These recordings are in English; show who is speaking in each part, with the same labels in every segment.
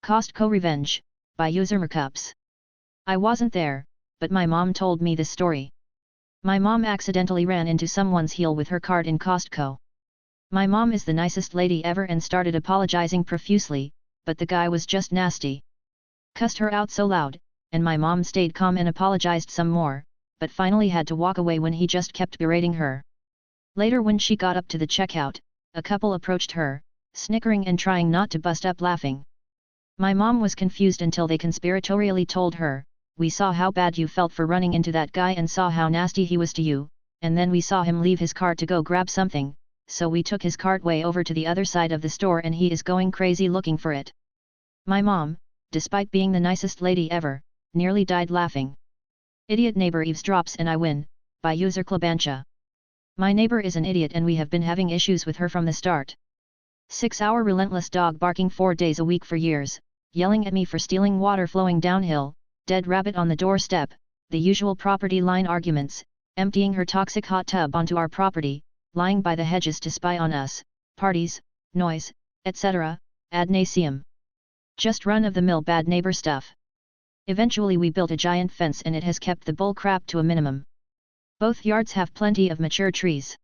Speaker 1: Costco Revenge, by user Mercups. I wasn't there, but my mom told me this story. My mom accidentally ran into someone's heel with her cart in Costco. My mom is the nicest lady ever and started apologizing profusely, but the guy was just nasty. Cussed her out so loud, and my mom stayed calm and apologized some more, but finally had to walk away when he just kept berating her. Later when she got up to the checkout, a couple approached her, snickering and trying not to bust up laughing. My mom was confused until they conspiratorially told her, "We saw how bad you felt for running into that guy and saw how nasty he was to you, and then we saw him leave his cart to go grab something, so we took his cart way over to the other side of the store and he is going crazy looking for it." My mom, despite being the nicest lady ever, nearly died laughing. Idiot Neighbor Eavesdrops and I Win, by user Clabancha. My neighbor is an idiot and we have been having issues with her from the start. 6-hour relentless dog barking 4 days a week for years, yelling at me for stealing water flowing downhill, dead rabbit on the doorstep, the usual property line arguments, emptying her toxic hot tub onto our property, lying by the hedges to spy on us, parties, noise, etc., ad nauseam. Just run-of-the-mill bad neighbor stuff. Eventually we built a giant fence and it has kept the bull crap to a minimum. Both yards have plenty of mature trees.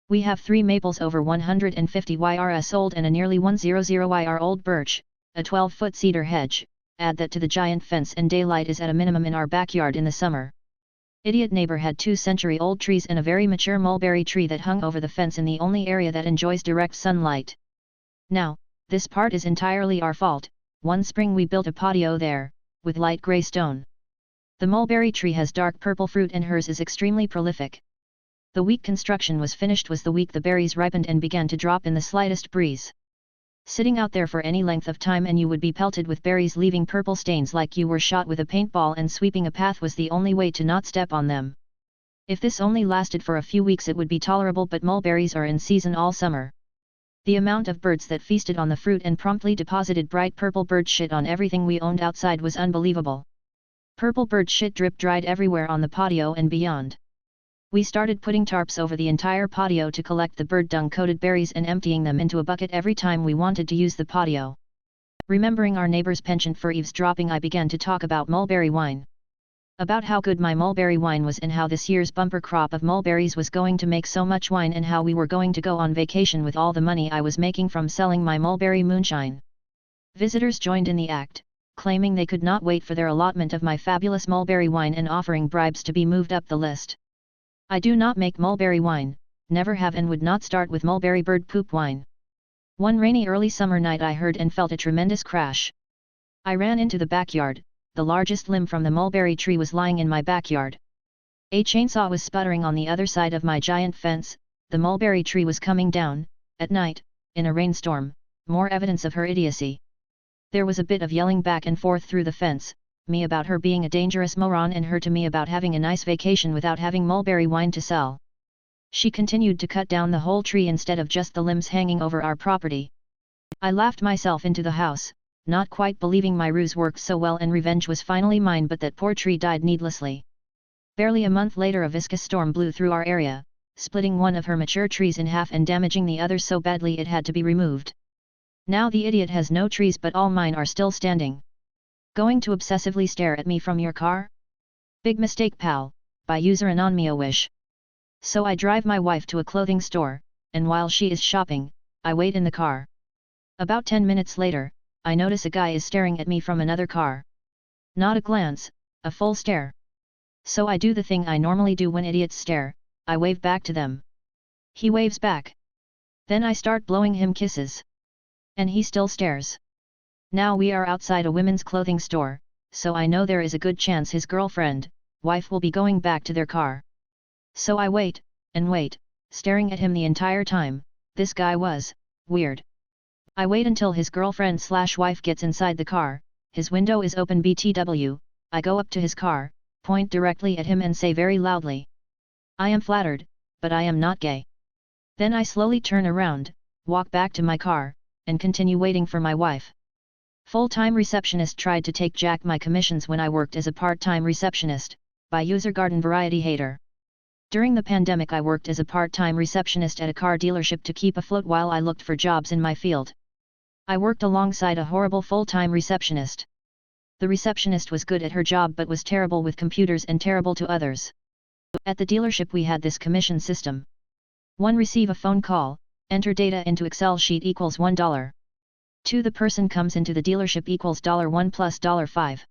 Speaker 1: We have 3 maples over 150 YRS old and a nearly 100 YR old birch, a 12-foot cedar hedge. Add that to the giant fence and daylight is at a minimum in our backyard in the summer. Idiot Neighbor had 2-century-old trees and a very mature mulberry tree that hung over the fence in the only area that enjoys direct sunlight. Now, this part is entirely our fault. One spring we built a patio there, with light gray stone. The mulberry tree has dark purple fruit and hers is extremely prolific. The week construction was finished was the week the berries ripened and began to drop in the slightest breeze. Sitting out there for any length of time and you would be pelted with berries leaving purple stains like you were shot with a paintball, and sweeping a path was the only way to not step on them. If this only lasted for a few weeks it would be tolerable, but mulberries are in season all summer. The amount of birds that feasted on the fruit and promptly deposited bright purple bird shit on everything we owned outside was unbelievable. Purple bird shit drip dried everywhere on the patio and beyond. We started putting tarps over the entire patio to collect the bird dung coated berries and emptying them into a bucket every time we wanted to use the patio. Remembering our neighbor's penchant for eavesdropping, I began to talk about mulberry wine. About how good my mulberry wine was and how this year's bumper crop of mulberries was going to make so much wine and how we were going to go on vacation with all the money I was making from selling my mulberry moonshine. Visitors joined in the act, claiming they could not wait for their allotment of my fabulous mulberry wine and offering bribes to be moved up the list. I do not make mulberry wine, never have, and would not start with mulberry bird poop wine. One rainy early summer night I heard and felt a tremendous crash. I ran into the backyard. The largest limb from the mulberry tree was lying in my backyard. A chainsaw was sputtering on the other side of my giant fence. The mulberry tree was coming down, at night, in a rainstorm, more evidence of her idiocy. There was a bit of yelling back and forth through the fence, me about her being a dangerous moron and her to me about having a nice vacation without having mulberry wine to sell. She continued to cut down the whole tree instead of just the limbs hanging over our property. I laughed myself into the house, not quite believing my ruse worked so well and revenge was finally mine, but that poor tree died needlessly. Barely a month later a viscous storm blew through our area, splitting one of her mature trees in half and damaging the other so badly it had to be removed. Now the idiot has no trees, but all mine are still standing. Going to obsessively stare at me from your car? Big mistake, pal, by user Anonmiowish. So I drive my wife to a clothing store, and while she is shopping, I wait in the car. About 10 minutes later, I notice a guy is staring at me from another car. Not a glance, a full stare. So I do the thing I normally do when idiots stare, I wave back to them. He waves back. Then I start blowing him kisses. And he still stares. Now we are outside a women's clothing store, so I know there is a good chance his girlfriend, wife will be going back to their car. So I wait, and wait, staring at him the entire time. This guy was weird. I wait until his girlfriend/wife gets inside the car, his window is open BTW, I go up to his car, point directly at him and say very loudly, "I am flattered, but I am not gay." Then I slowly turn around, walk back to my car, and continue waiting for my wife. Full-time receptionist tried to take Jack my commissions when I worked as a part-time receptionist, by user Garden Variety Hater. During the pandemic I worked as a part-time receptionist at a car dealership to keep afloat while I looked for jobs in my field. I worked alongside a horrible full-time receptionist. The receptionist was good at her job but was terrible with computers and terrible to others. At the dealership we had this commission system. 1. Receive a phone call, enter data into Excel sheet equals $1. 2. The person comes into the dealership equals $1 plus $5.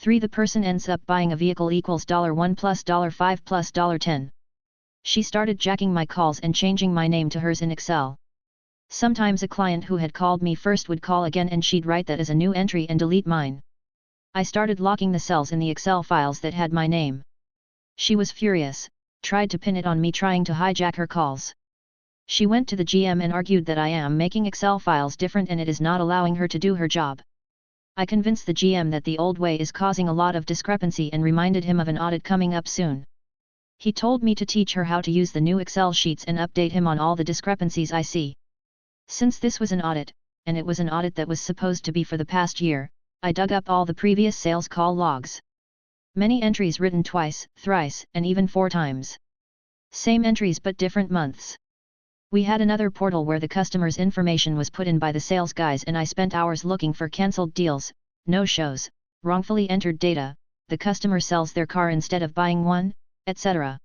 Speaker 1: 3. The person ends up buying a vehicle equals $1 plus $5 plus $10. She started jacking my calls and changing my name to hers in Excel. Sometimes a client who had called me first would call again and she'd write that as a new entry and delete mine. I started locking the cells in the Excel files that had my name. She was furious, tried to pin it on me trying to hijack her calls. She went to the GM and argued that I am making Excel files different and it is not allowing her to do her job. I convinced the GM that the old way is causing a lot of discrepancy and reminded him of an audit coming up soon. He told me to teach her how to use the new Excel sheets and update him on all the discrepancies I see. Since this was an audit, and it was an audit that was supposed to be for the past year, I dug up all the previous sales call logs. Many entries written twice, thrice, and even 4 times. Same entries but different months. We had another portal where the customer's information was put in by the sales guys and I spent hours looking for cancelled deals, no-shows, wrongfully entered data, the customer sells their car instead of buying one, etc.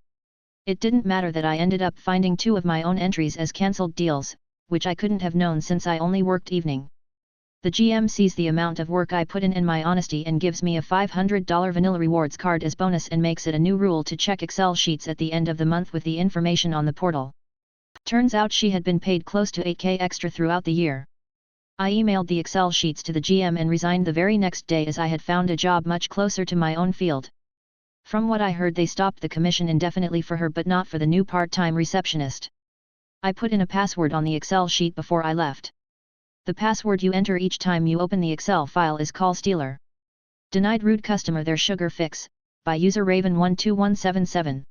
Speaker 1: It didn't matter that I ended up finding 2 of my own entries as cancelled deals, which I couldn't have known since I only worked evening. The GM sees the amount of work I put in and my honesty and gives me a $500 vanilla rewards card as bonus and makes it a new rule to check Excel sheets at the end of the month with the information on the portal. Turns out she had been paid close to $8,000 extra throughout the year. I emailed the Excel sheets to the GM and resigned the very next day as I had found a job much closer to my own field. From what I heard they stopped the commission indefinitely for her but not for the new part-time receptionist. I put in a password on the Excel sheet before I left. The password you enter each time you open the Excel file is call stealer. Denied rude customer their sugar fix, by user Raven12177.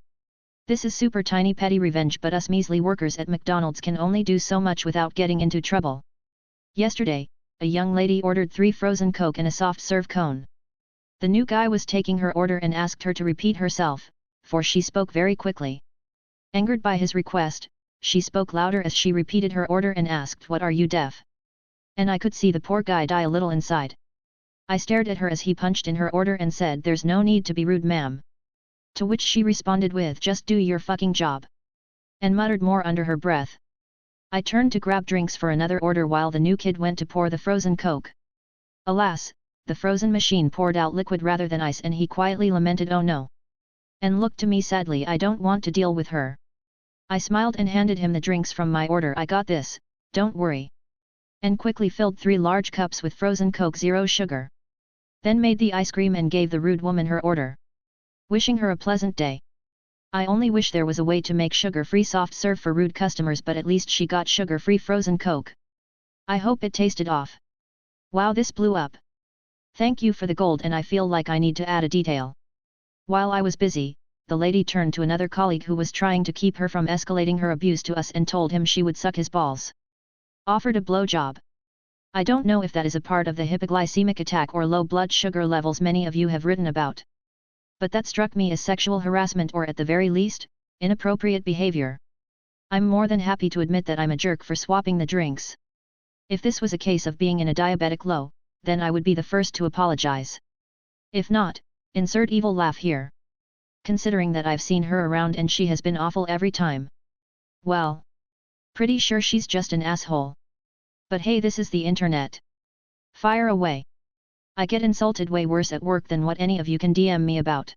Speaker 1: This is super tiny petty revenge but us measly workers at McDonald's can only do so much without getting into trouble. Yesterday, a young lady ordered 3 frozen Coke and a soft serve cone. The new guy was taking her order and asked her to repeat herself, for she spoke very quickly. Angered by his request, she spoke louder as she repeated her order and asked, "What are you, deaf?" And I could see the poor guy die a little inside. I stared at her as he punched in her order and said, "There's no need to be rude, ma'am." To which she responded with, "Just do your fucking job," and muttered more under her breath. I turned to grab drinks for another order while the new kid went to pour the frozen Coke. Alas, the frozen machine poured out liquid rather than ice and he quietly lamented, "Oh no," and looked to me sadly. I don't want to deal with her. I smiled and handed him the drinks from my order. "I got this, don't worry," and quickly filled 3 large cups with frozen Coke 0 sugar. Then made the ice cream and gave the rude woman her order. Wishing her a pleasant day. I only wish there was a way to make sugar-free soft serve for rude customers, but at least she got sugar-free frozen Coke. I hope it tasted off. Wow, this blew up. Thank you for the gold, and I feel like I need to add a detail. While I was busy, the lady turned to another colleague who was trying to keep her from escalating her abuse to us and told him she would suck his balls. Offered a blowjob. I don't know if that is a part of the hypoglycemic attack or low blood sugar levels many of you have written about. But that struck me as sexual harassment or at the very least, inappropriate behavior. I'm more than happy to admit that I'm a jerk for swapping the drinks. If this was a case of being in a diabetic low, then I would be the first to apologize. If not, insert evil laugh here. Considering that I've seen her around and she has been awful every time. Well, pretty sure she's just an asshole. But hey, this is the internet. Fire away. I get insulted way worse at work than what any of you can DM me about.